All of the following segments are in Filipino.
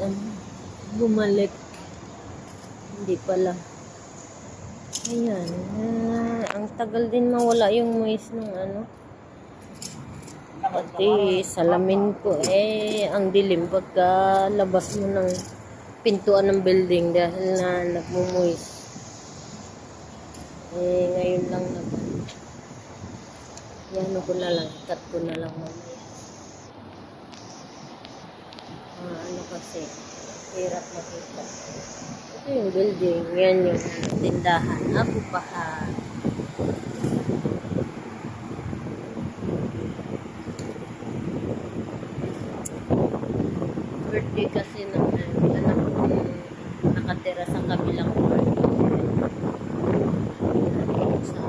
ano, bumalik. Hindi pala. Ayan. Ang tagal din mawala yung moist nung ano. Pati salamin ko ang dilim pagka labas mo ng pintuan ng building dahil na nagmo-moist. Ngayon lang yan ko na lang, cut ko na lang mamaya. Ano kasi, hirap makita. Ito yung building, yan yung tindahan. Ako pa ha. Birthday kasi ng anak ko nakatira sa kabilang kwarto. Sa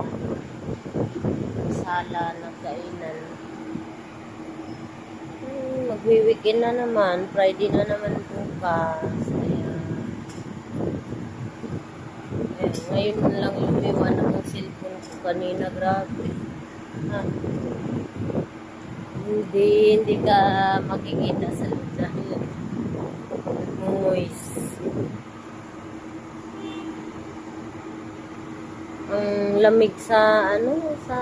sala ng kainan. Magwi-weekend na naman. Friday na naman bukas. Ngayon lang lumiwan ang cellphone ko kanina. Grabe. Hindi ka makikita sa loob dahil noise. Ang lamig sa sa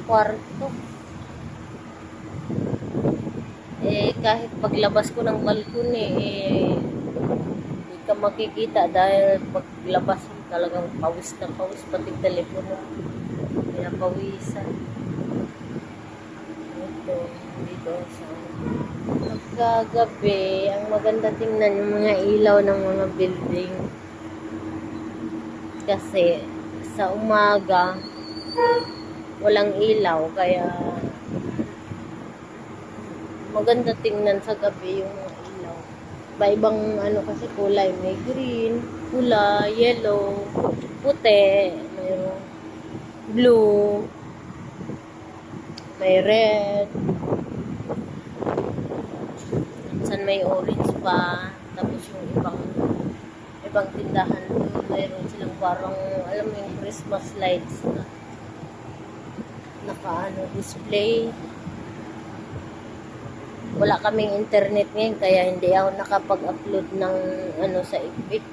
kwarto. Kahit paglabas ko ng balcony hindi ka makikita dahil paglabas talagang pawis na pawis pati telepono. Pinapawisan. Dito sa pagkagabi, ang maganda tingnan yung mga ilaw ng mga building. Kasi sa umaga walang ilaw kaya maganda tingnan sa gabi yung mga ilaw. Iba-ibang kasi kulay, may green, pula, yellow, puti, mayroong blue, may red, minsan may orange pa, tapos yung ibang tindahan doon, mayroon silang parang, alam mo yung Christmas lights na display. Wala kaming internet ngayon, kaya hindi ako nakapag-upload ng sa FB.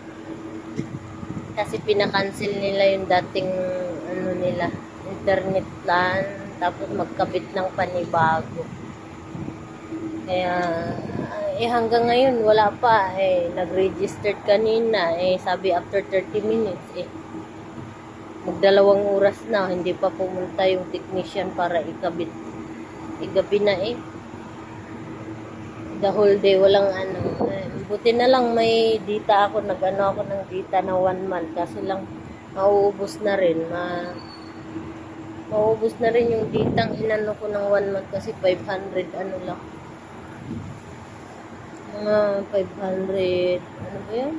Kasi pinakancel nila yung dating nila, internet plan, tapos magkabit ng panibago. Kaya hanggang ngayon wala pa nag-registered kanina sabi after 30 minutes magdalawang oras na hindi pa pumunta yung technician para ikabit. Igabi na the whole day walang buti na lang may data ako, ako ng data na 1 month kaso lang mauubos na rin yung ditang inano ko ng 1 month kasi 500 lang mga 500 ba yan.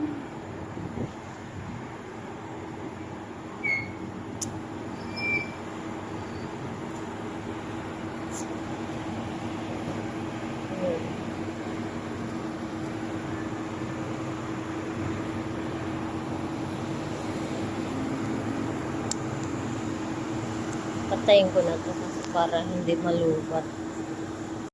Patayin ko na to kasi para hindi malubat.